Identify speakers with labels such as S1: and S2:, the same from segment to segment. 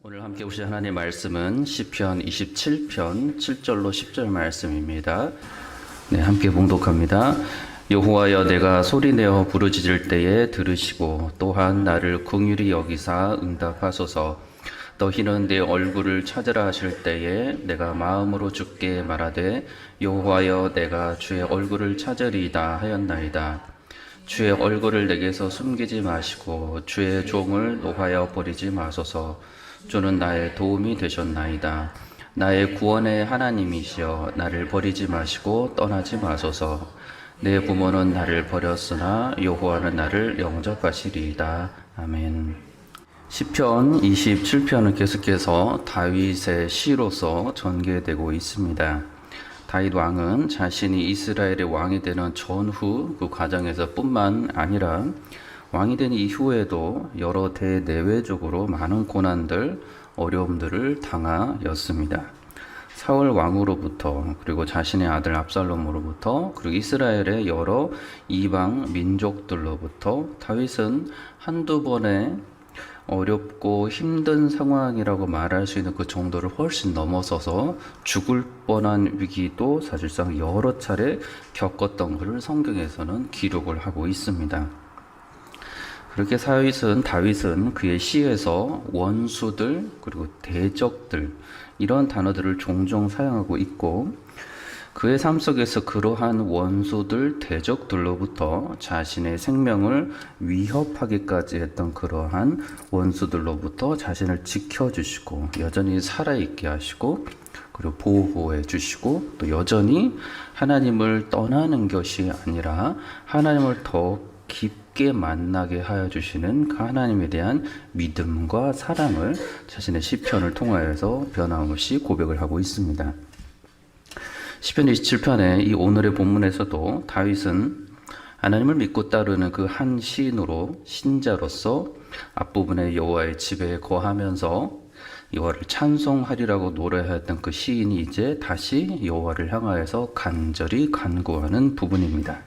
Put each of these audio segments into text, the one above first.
S1: 오늘 함께 보실 하나님의 말씀은 시편 27편 7절로 10절 말씀입니다. 네, 함께 봉독합니다. 여호와여, 내가 소리내어 부르짖을 때에 들으시고 또한 나를 긍휼히 여기사 응답하소서. 너희는 내 얼굴을 찾으라 하실 때에 내가 마음으로 주께 말하되 여호와여, 내가 주의 얼굴을 찾으리이다 하였나이다. 주의 얼굴을 내게서 숨기지 마시고 주의 종을 노하여 버리지 마소서. 주는 나의 도움이 되셨나이다. 나의 구원의 하나님이시여, 나를 버리지 마시고 떠나지 마소서. 내 부모는 나를 버렸으나 여호와는 나를 영접하시리이다. 아멘. 시편 27편은 계속해서 다윗의 시로서 전개되고 있습니다. 다윗 왕은 자신이 이스라엘의 왕이 되는 전후 그 과정에서 뿐만 아니라 왕이 된 이후에도 여러 대내외적으로 많은 고난들, 어려움들을 당하였습니다. 사울 왕으로부터, 그리고 자신의 아들 압살롬으로부터, 그리고 이스라엘의 여러 이방 민족들로부터 다윗은 한두 번의 어렵고 힘든 상황이라고 말할 수 있는 그 정도를 훨씬 넘어서서 죽을 뻔한 위기도 사실상 여러 차례 겪었던 것을 성경에서는 기록을 하고 있습니다. 그렇게 다윗은 그의 시에서 원수들 그리고 대적들 이런 단어들을 종종 사용하고 있고, 그의 삶 속에서 그러한 원수들 대적들로부터 자신의 생명을 위협하기까지 했던 그러한 원수들로부터 자신을 지켜주시고 여전히 살아있게 하시고, 그리고 보호해 주시고, 또 여전히 하나님을 떠나는 것이 아니라 하나님을 더 깊게 만나게 하여 주시는 그 하나님에 대한 믿음과 사랑을 자신의 시편을 통하여서 변함없이 고백을 하고 있습니다. 시편 27편의 이 오늘의 본문에서도 다윗은 하나님을 믿고 따르는 그 한 시인으로, 신자로서 앞부분에 여호와의 집에 거하면서 여호와를 찬송하리라고 노래하였던 그 시인이 이제 다시 여호와를 향하여서 간절히 간구하는 부분입니다.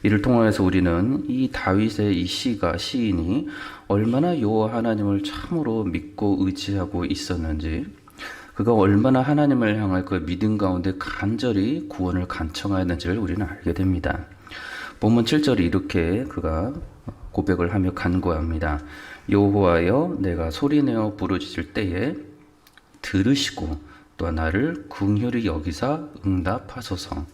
S1: 이를 통하여서 우리는 이 다윗의 이 시인이 얼마나 여호와 하나님을 참으로 믿고 의지하고 있었는지, 그가 얼마나 하나님을 향할 그 믿음 가운데 간절히 구원을 간청하였는지를 우리는 알게 됩니다. 본문 7절이 이렇게 그가 고백을 하며 간구합니다. 여호와여, 내가 소리내어 부르짖을 때에 들으시고 또 나를 긍휼히 여기사 응답하소서.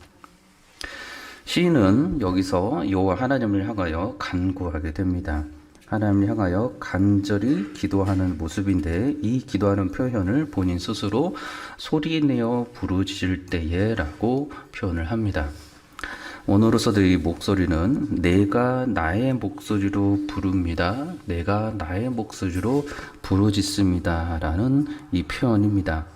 S1: 시인은 여기서 여호와 하나님을 향하여 간구하게 됩니다. 하나님을 향하여 간절히 기도하는 모습인데, 이 기도하는 표현을 본인 스스로 소리내어 부르짖을 때에 라고 표현을 합니다. 오늘로서도 이 목소리는 내가 나의 목소리로 부릅니다. 내가 나의 목소리로 부르짖습니다 라는 이 표현입니다.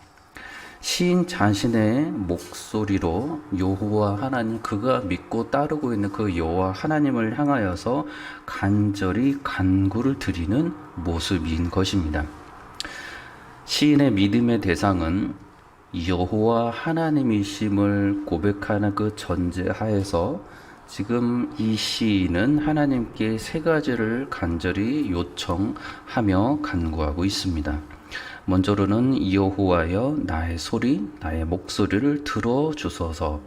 S1: 시인 자신의 목소리로 여호와 하나님, 그가 믿고 따르고 있는 그 여호와 하나님을 향하여서 간절히 간구를 드리는 모습인 것입니다. 시인의 믿음의 대상은 여호와 하나님이심을 고백하는 그 전제하에서 지금 이 시인은 하나님께 세 가지를 간절히 요청하며 간구하고 있습니다. 먼저로는 여호와여, 나의 소리, 나의 목소리를 들어주소서.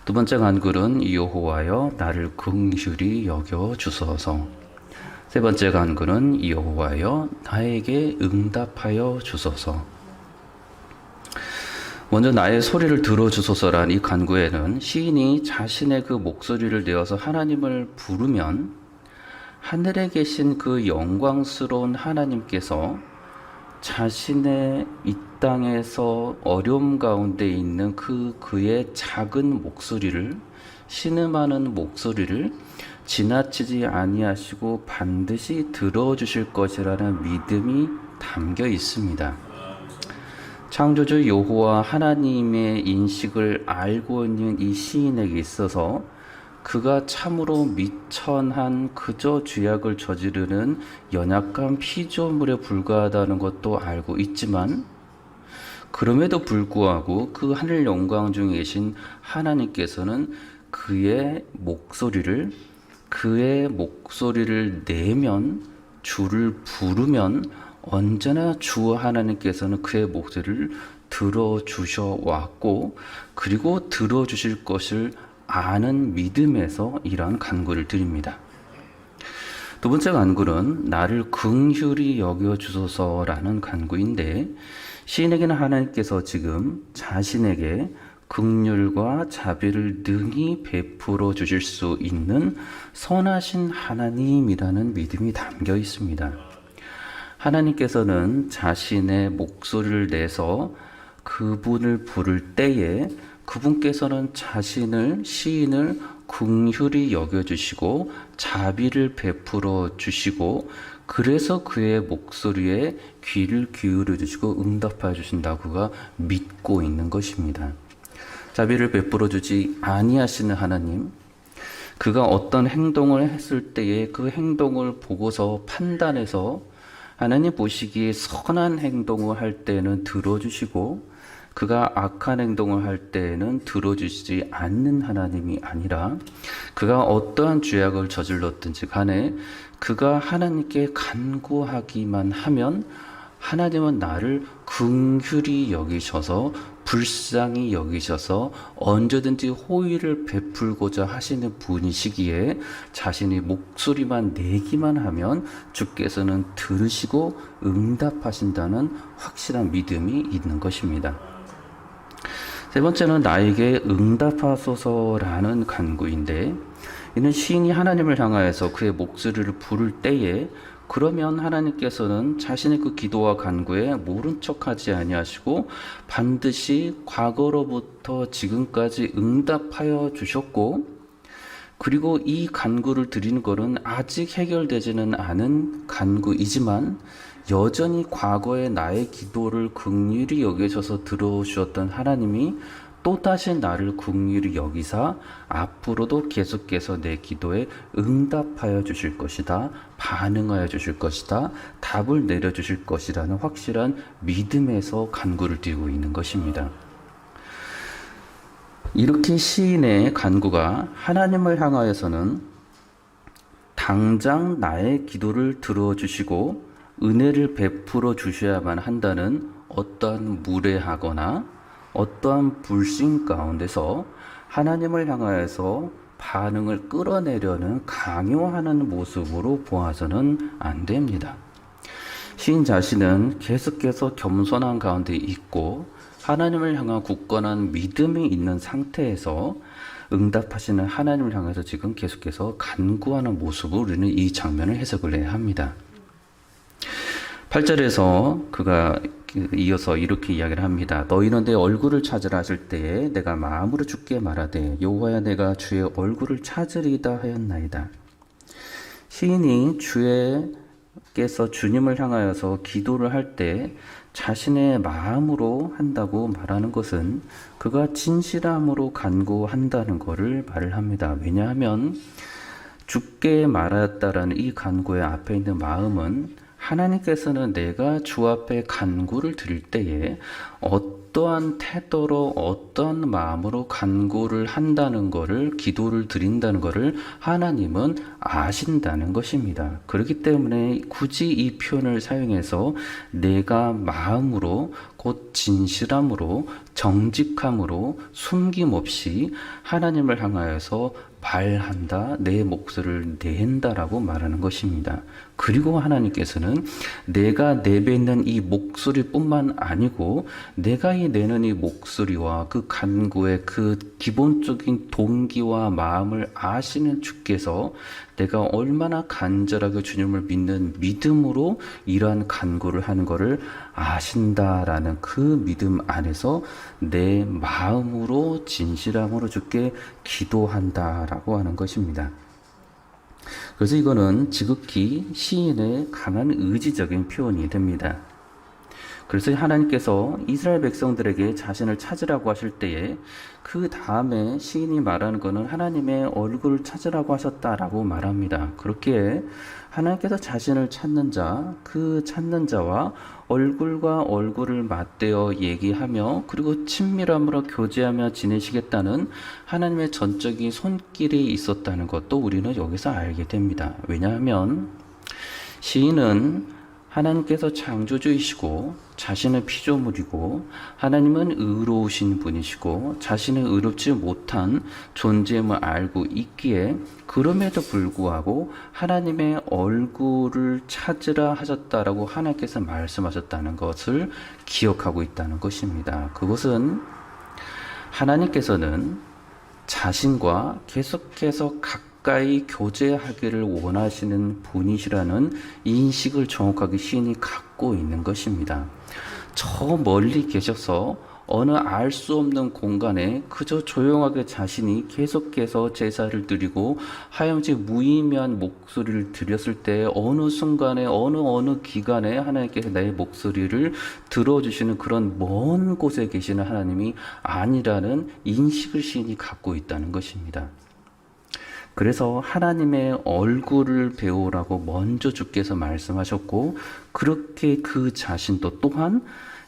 S1: 두 번째 간구는 여호와여, 나를 긍휼히 여겨주소서. 세 번째 간구는 여호와여, 나에게 응답하여 주소서. 먼저 나의 소리를 들어주소서란 이 간구에는 시인이 자신의 그 목소리를 내어서 하나님을 부르면 하늘에 계신 그 영광스러운 하나님께서 자신의 이 땅에서 어려움 가운데 있는 그의 작은 목소리를, 신음하는 목소리를 지나치지 아니하시고 반드시 들어주실 것이라는 믿음이 담겨 있습니다. 창조주 여호와 하나님의 인식을 알고 있는 이 시인에게 있어서 그가 참으로 미천한 그저 죄악을 저지르는 연약한 피조물에 불과하다는 것도 알고 있지만, 그럼에도 불구하고 그 하늘 영광 중에 계신 하나님께서는 그의 목소리를 내면, 주를 부르면 언제나 주 하나님께서는 그의 목소리를 들어주셔 왔고, 그리고 들어주실 것을 아는 믿음에서 이러한 간구를 드립니다. 두 번째 간구는 나를 긍휼히 여겨 주소서라는 간구인데, 시인에게는 하나님께서 지금 자신에게 긍휼과 자비를 능히 베풀어 주실 수 있는 선하신 하나님이라는 믿음이 담겨 있습니다. 하나님께서는 자신의 목소리를 내서 그분을 부를 때에 그분께서는 시인을 긍휼히 여겨주시고 자비를 베풀어 주시고, 그래서 그의 목소리에 귀를 기울여 주시고 응답하여 주신다고 그가 믿고 있는 것입니다. 자비를 베풀어 주지 아니하시는 하나님, 그가 어떤 행동을 했을 때에 그 행동을 보고서 판단해서 하나님 보시기에 선한 행동을 할 때는 들어주시고, 그가 악한 행동을 할 때에는 들어주시지 않는 하나님이 아니라, 그가 어떠한 죄악을 저질렀든지 간에 그가 하나님께 간구하기만 하면 하나님은 나를 긍휼히 여기셔서 불쌍히 여기셔서 언제든지 호의를 베풀고자 하시는 분이시기에 자신의 목소리만 내기만 하면 주께서는 들으시고 응답하신다는 확실한 믿음이 있는 것입니다. 세 번째는 나에게 응답하소서라는 간구인데, 이는 시인이 하나님을 향하여서 그의 목소리를 부를 때에 그러면 하나님께서는 자신의 그 기도와 간구에 모른 척하지 아니하시고 반드시 과거로부터 지금까지 응답하여 주셨고, 그리고 이 간구를 드리는 것은 아직 해결되지는 않은 간구이지만 여전히 과거의 나의 기도를 긍휼히 여기셔서 들어주셨던 하나님이 또다시 나를 긍휼히 여기사 앞으로도 계속해서 내 기도에 응답하여 주실 것이다, 반응하여 주실 것이다, 답을 내려주실 것이라는 확실한 믿음에서 간구를 드리고 있는 것입니다. 이렇게 시인의 간구가 하나님을 향하여서는 당장 나의 기도를 들어주시고 은혜를 베풀어 주셔야만 한다는 어떠한 무례하거나 어떠한 불신 가운데서 하나님을 향하여서 반응을 끌어내려는 강요하는 모습으로 보아서는 안 됩니다. 시인 자신은 계속해서 겸손한 가운데 있고 하나님을 향한 굳건한 믿음이 있는 상태에서 응답하시는 하나님을 향해서 지금 계속해서 간구하는 모습으로 우리는 이 장면을 해석을 해야 합니다. 8절에서 그가 이어서 이렇게 이야기를 합니다. 너희는 내 얼굴을 찾으라 하실 때에 내가 마음으로 주께 말하되 여호와야 내가 주의 얼굴을 찾으리다 하였나이다. 시인이 주께서 주님을 향하여서 기도를 할 때 자신의 마음으로 한다고 말하는 것은 그가 진실함으로 간구한다는 것을 말을 합니다. 왜냐하면 주께 말하였다라는 이 간구의 앞에 있는 마음은 하나님께서는 내가 주 앞에 간구를 드릴 때에 어떠한 태도로 어떠한 마음으로 간구를 한다는 것을, 기도를 드린다는 것을 하나님은 아신다는 것입니다. 그렇기 때문에 굳이 이 표현을 사용해서 내가 마음으로 곧 진실함으로 정직함으로 숨김없이 하나님을 향하여서 말한다, 내 목소리를 낸다라고 말하는 것입니다. 그리고 하나님께서는 내가 내뱉는 이 목소리뿐만 아니고 내가 내는 이 목소리와 그 간구의 그 기본적인 동기와 마음을 아시는 주께서 내가 얼마나 간절하게 주님을 믿는 믿음으로 이러한 간구를 하는 것을 아신다라는 그 믿음 안에서 내 마음으로 진실함으로 주께 기도한다라고 하는 것입니다. 그래서 이거는 지극히 시인의 강한 의지적인 표현이 됩니다. 그래서 하나님께서 이스라엘 백성들에게 자신을 찾으라고 하실 때에 그 다음에 시인이 말하는 것은 하나님의 얼굴을 찾으라고 하셨다라고 말합니다. 그렇게 하나님께서 자신을 찾는 자, 그 찾는 자와 얼굴과 얼굴을 맞대어 얘기하며 그리고 친밀함으로 교제하며 지내시겠다는 하나님의 전적인 손길이 있었다는 것도 우리는 여기서 알게 됩니다. 왜냐하면 시인은 하나님께서 창조주이시고 자신은 피조물이고 하나님은 의로우신 분이시고 자신은 의롭지 못한 존재임을 알고 있기에 그럼에도 불구하고 하나님의 얼굴을 찾으라 하셨다라고 하나님께서 말씀하셨다는 것을 기억하고 있다는 것입니다. 그것은 하나님께서는 자신과 계속해서 가까이 교제하기를 원하시는 분이시라는 인식을 정확하게 시인이 갖고 있는 것입니다. 저 멀리 계셔서 어느 알 수 없는 공간에 그저 조용하게 자신이 계속해서 제사를 드리고 하염지 무의미한 목소리를 드렸을 때 어느 순간에 어느 기간에 하나님께서 내 목소리를 들어주시는 그런 먼 곳에 계시는 하나님이 아니라는 인식을 시인이 갖고 있다는 것입니다. 그래서 하나님의 얼굴을 배우라고 먼저 주께서 말씀하셨고 그렇게 그 자신도 또한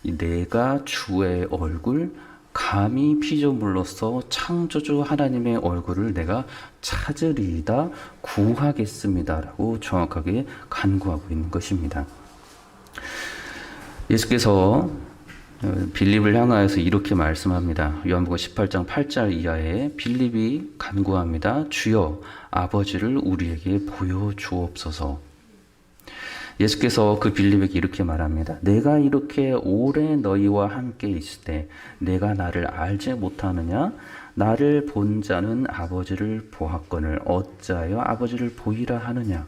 S1: 내가 주의 얼굴 감히 피조물로서 창조주 하나님의 얼굴을 내가 찾으리이다 구하겠습니다 라고 정확하게 간구하고 있는 것입니다. 예수께서 빌립을 향하여서 이렇게 말씀합니다. 요한복음 18장 8절 이하에 빌립이 간구합니다. 주여 아버지를 우리에게 보여주옵소서. 예수께서 그 빌립에게 이렇게 말합니다. 내가 이렇게 오래 너희와 함께 있을 때 내가 나를 알지 못하느냐? 나를 본 자는 아버지를 보았거늘 어찌하여 아버지를 보이라 하느냐?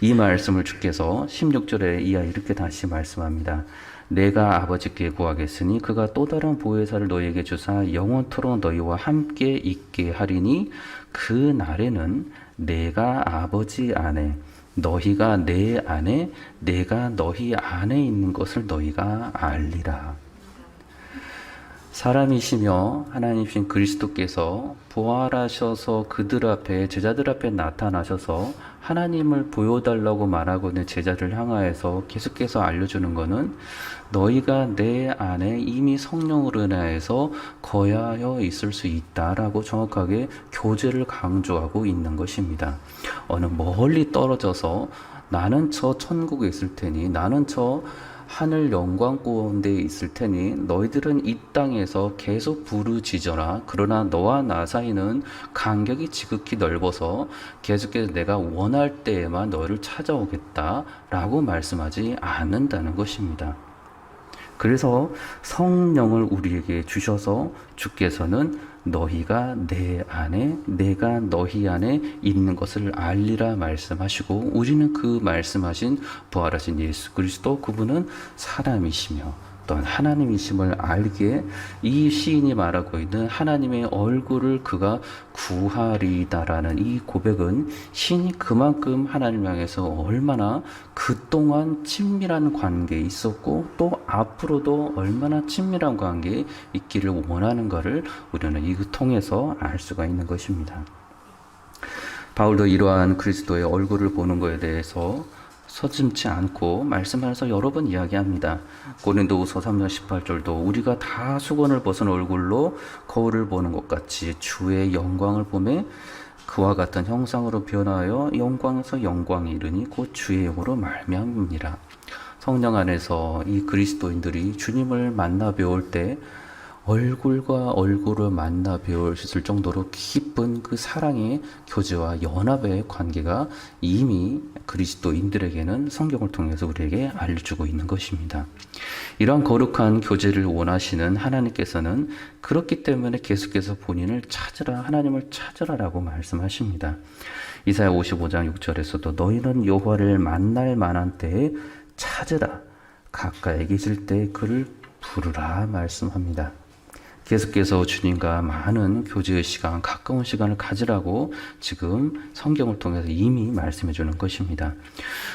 S1: 이 말씀을 주께서 16절에 이하 이렇게 다시 말씀합니다. 내가 아버지께 구하겠으니 그가 또 다른 보혜사를 너희에게 주사 영원토록 너희와 함께 있게 하리니 그 날에는 내가 아버지 안에 너희가 내 안에 내가 너희 안에 있는 것을 너희가 알리라. 사람이시며 하나님이신 그리스도께서 부활하셔서 그들 앞에 제자들 앞에 나타나셔서 하나님을 보여달라고 말하고 있는 제자를 향하여서 계속해서 알려주는 것은 너희가 내 안에 이미 성령으로 인하여서 거하여 있을 수 있다라고 정확하게 교제를 강조하고 있는 것입니다. 어느 멀리 떨어져서 나는 저 천국에 있을 테니 나는 저 하늘 영광 가운데 있을 테니 너희들은 이 땅에서 계속 부르짖어라. 그러나 너와 나 사이는 간격이 지극히 넓어서 계속해서 내가 원할 때에만 너희를 찾아오겠다라고 말씀하지 않는다는 것입니다. 그래서 성령을 우리에게 주셔서 주께서는 너희가 내 안에 내가 너희 안에 있는 것을 알리라 말씀하시고 우리는 그 말씀하신 부활하신 예수 그리스도 그분은 사람이시며 또한 하나님이심을 알기에 이 시인이 말하고 있는 하나님의 얼굴을 그가 구하리다라는 이 고백은 시인이 그만큼 하나님 향해서 얼마나 그동안 친밀한 관계에 있었고 또 앞으로도 얼마나 친밀한 관계에 있기를 원하는가를 우리는 이 통해서 알 수가 있는 것입니다. 바울도 이러한 그리스도의 얼굴을 보는 것에 대해서 서슴지 않고 말씀하면서 여러 번 이야기합니다. 고린도후서 3장 18절도 우리가 다 수건을 벗은 얼굴로 거울을 보는 것 같이 주의 영광을 보매 그와 같은 형상으로 변하여 영광에서 영광에 이르니 곧 주의 영으로 말미암으니라. 성령 안에서 이 그리스도인들이 주님을 만나 배울 때 얼굴과 얼굴을 만나 배웠을 정도로 깊은 그 사랑의 교제와 연합의 관계가 이미 그리스도인들에게는 성경을 통해서 우리에게 알려주고 있는 것입니다. 이러한 거룩한 교제를 원하시는 하나님께서는 그렇기 때문에 계속해서 본인을 찾으라, 하나님을 찾으라라고 말씀하십니다. 이사야 55장 6절에서도 너희는 여호와를 만날 만한 때에 찾으라, 가까이 계실 때 그를 부르라 말씀합니다. 계속해서 주님과 많은 교제의 시간, 가까운 시간을 가지라고 지금 성경을 통해서 이미 말씀해 주는 것입니다.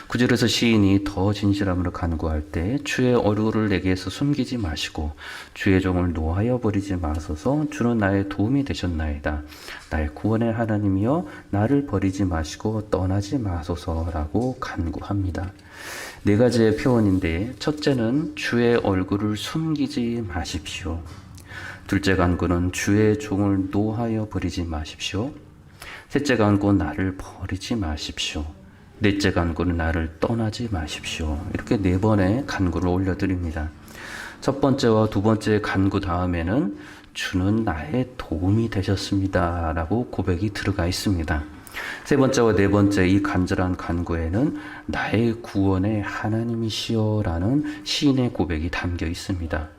S1: 9절에서 시인이 더 진실함으로 간구할 때 주의 얼굴을 내게서 숨기지 마시고 주의 종을 노하여 버리지 마소서. 주는 나의 도움이 되셨나이다. 나의 구원의 하나님이여 나를 버리지 마시고 떠나지 마소서라고 간구합니다. 네 가지의 표현인데 첫째는 주의 얼굴을 숨기지 마십시오. 둘째 간구는 주의 종을 노하여 버리지 마십시오. 셋째 간구 나를 버리지 마십시오. 넷째 간구는 나를 떠나지 마십시오. 이렇게 네 번의 간구를 올려드립니다. 첫 번째와 두 번째 간구 다음에는 주는 나의 도움이 되셨습니다 라고 고백이 들어가 있습니다. 세 번째와 네 번째 이 간절한 간구에는 나의 구원의 하나님이시여 라는 시인의 고백이 담겨 있습니다.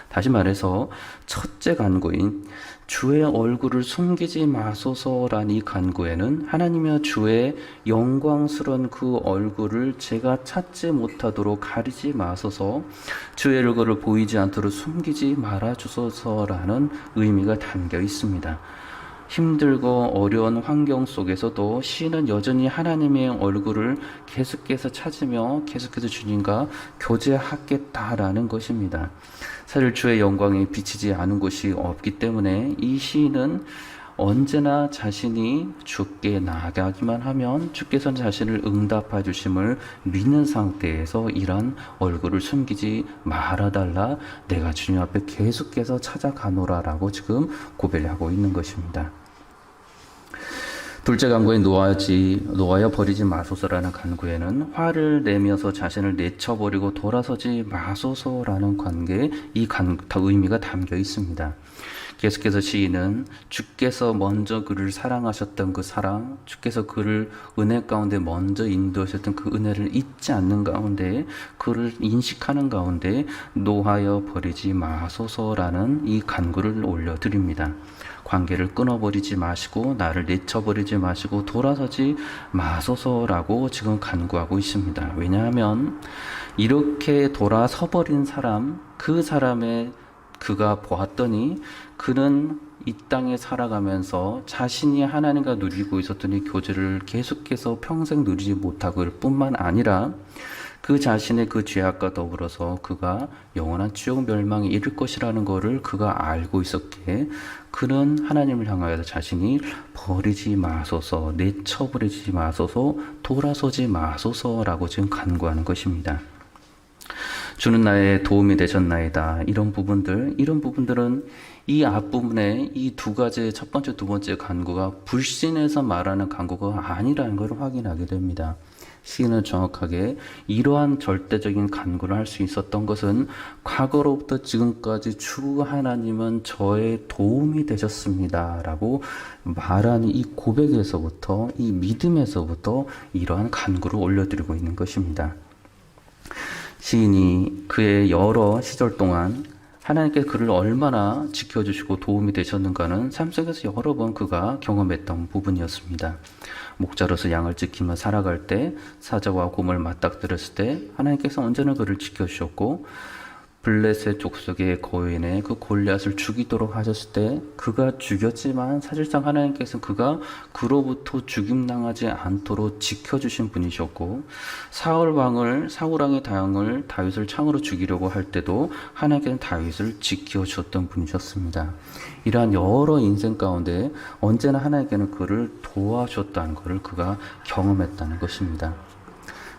S1: 다시 말해서 첫째 간구인 주의 얼굴을 숨기지 마소서란 이 간구에는 하나님이여 주의 영광스러운 그 얼굴을 제가 찾지 못하도록 가리지 마소서, 주의 얼굴을 보이지 않도록 숨기지 말아 주소서라는 의미가 담겨 있습니다. 힘들고 어려운 환경 속에서도 시인은 여전히 하나님의 얼굴을 계속해서 찾으며 계속해서 주님과 교제하겠다라는 것입니다. 사실 주의 영광이 비치지 않은 곳이 없기 때문에 이 시인은 언제나 자신이 주께 나아가기만 하면 주께서 자신을 응답해 주심을 믿는 상태에서 이런 얼굴을 숨기지 말아달라, 내가 주님 앞에 계속해서 찾아가노라라고 지금 고백을 하고 있는 것입니다. 둘째 간구에 놓아여 버리지 마소서라는 간구에는 화를 내면서 자신을 내쳐버리고 돌아서지 마소서라는 관계에 이 의미가 담겨 있습니다. 계속해서 시인은 주께서 먼저 그를 사랑하셨던 그 사랑, 주께서 그를 은혜 가운데 먼저 인도하셨던 그 은혜를 잊지 않는 가운데, 그를 인식하는 가운데 놓아여 버리지 마소서라는 이 간구를 올려드립니다. 관계를 끊어버리지 마시고 나를 내쳐버리지 마시고 돌아서지 마소서라고 지금 간구하고 있습니다. 왜냐하면 이렇게 돌아서버린 사람, 그 사람의 그가 보았더니 그는 이 땅에 살아가면서 자신이 하나님과 누리고 있었던 이 교제를 계속해서 평생 누리지 못하고 일 뿐만 아니라 그 자신의 그 죄악과 더불어서 그가 영원한 지옥 멸망에 이를 것이라는 것을 그가 알고 있었기에 그는 하나님을 향하여 자신이 버리지 마소서, 내쳐버리지 마소서, 돌아서지 마소서라고 지금 간구하는 것입니다. 주는 나의 도움이 되셨나이다. 이런 부분들은 이 앞부분에 이 두 가지, 첫 번째, 두 번째 간구가 불신에서 말하는 간구가 아니라는 것을 확인하게 됩니다. 시인은 정확하게 이러한 절대적인 간구를 할 수 있었던 것은 과거로부터 지금까지 주 하나님은 저의 도움이 되셨습니다 라고 말하는 이 고백에서부터, 이 믿음에서부터 이러한 간구를 올려드리고 있는 것입니다. 시인이 그의 여러 시절 동안 하나님께 그를 얼마나 지켜주시고 도움이 되셨는가는 삶 속에서 여러 번 그가 경험했던 부분이었습니다. 목자로서 양을 지키며 살아갈 때, 사자와 곰을 맞닥뜨렸을 때 하나님께서 언제나 그를 지켜주셨고, 블레셋 족속의 거인의 그 골리앗을 죽이도록 하셨을 때 그가 죽였지만 사실상 하나님께서 그가 그로부터 죽임당하지 않도록 지켜주신 분이셨고, 사울 왕의 다윗을 창으로 죽이려고 할 때도 하나님께서는 다윗을 지켜주셨던 분이셨습니다. 이러한 여러 인생 가운데 언제나 하나님께는 그를 도와주셨다는 것을 그가 경험했다는 것입니다.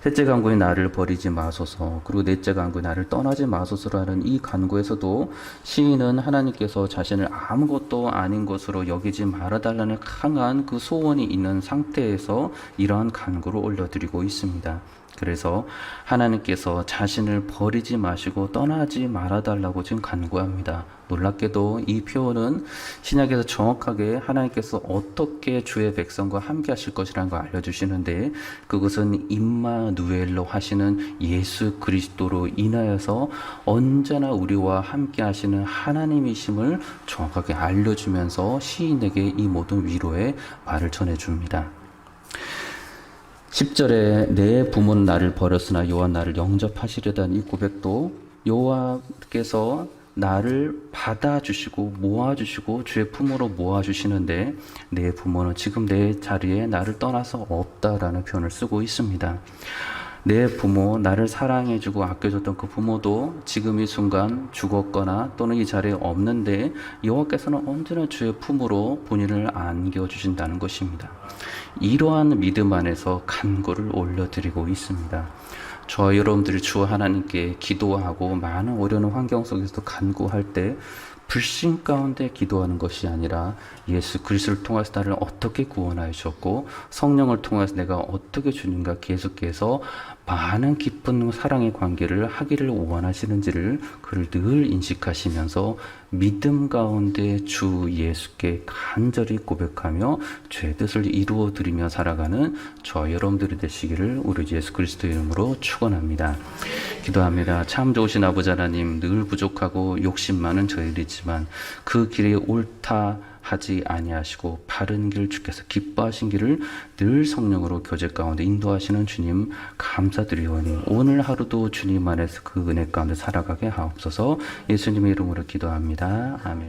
S1: 셋째 간구에 나를 버리지 마소서, 그리고 넷째 간구에 나를 떠나지 마소서라는 이 간구에서도 시인은 하나님께서 자신을 아무것도 아닌 것으로 여기지 말아달라는 강한 그 소원이 있는 상태에서 이러한 간구를 올려드리고 있습니다. 그래서 하나님께서 자신을 버리지 마시고 떠나지 말아달라고 지금 간구합니다. 놀랍게도 이 표현은 신약에서 정확하게 하나님께서 어떻게 주의 백성과 함께 하실 것이라는 걸 알려주시는데, 그것은 임마누엘로 하시는 예수 그리스도로 인하여서 언제나 우리와 함께 하시는 하나님이심을 정확하게 알려주면서 시인에게 이 모든 위로의 말을 전해줍니다. 10절에 내 부모는 나를 버렸으나 여호와 나를 영접하시려던 이 고백도 여호와께서 나를 받아주시고 모아주시고 주의 품으로 모아주시는데, 내 부모는 지금 내 자리에 나를 떠나서 없다라는 표현을 쓰고 있습니다. 내 부모, 나를 사랑해주고 아껴줬던 그 부모도 지금 이 순간 죽었거나 또는 이 자리에 없는데 여호와께서는 언제나 주의 품으로 본인을 안겨주신다는 것입니다. 이러한 믿음 안에서 간구를 올려드리고 있습니다. 저와 여러분들이 주 하나님께 기도하고 많은 어려운 환경 속에서도 간구할 때 불신 가운데 기도하는 것이 아니라 예수 그리스도를 통해서 나를 어떻게 구원하여 주셨고 성령을 통해서 내가 어떻게 주님과 계속해서 많은 깊은 사랑의 관계를 하기를 원하시는지를 그를 늘 인식하시면서 믿음 가운데 주 예수께 간절히 고백하며 죄 뜻을 이루어 드리며 살아가는 저와 여러분들이 되시기를 우리 예수 그리스도 이름으로 축원합니다. 기도합니다. 참 좋으신 아버지 하나님, 늘 부족하고 욕심 많은 저희들이지만 그 길이 옳다 하지 아니하시고 바른 길 주께서 기뻐하신 길을 늘 성령으로 교제 가운데 인도하시는 주님 감사드리오니 오늘 하루도 주님 안에서 그 은혜 가운데 살아가게 하옵소서. 예수님의 이름으로 기도합니다. 아멘.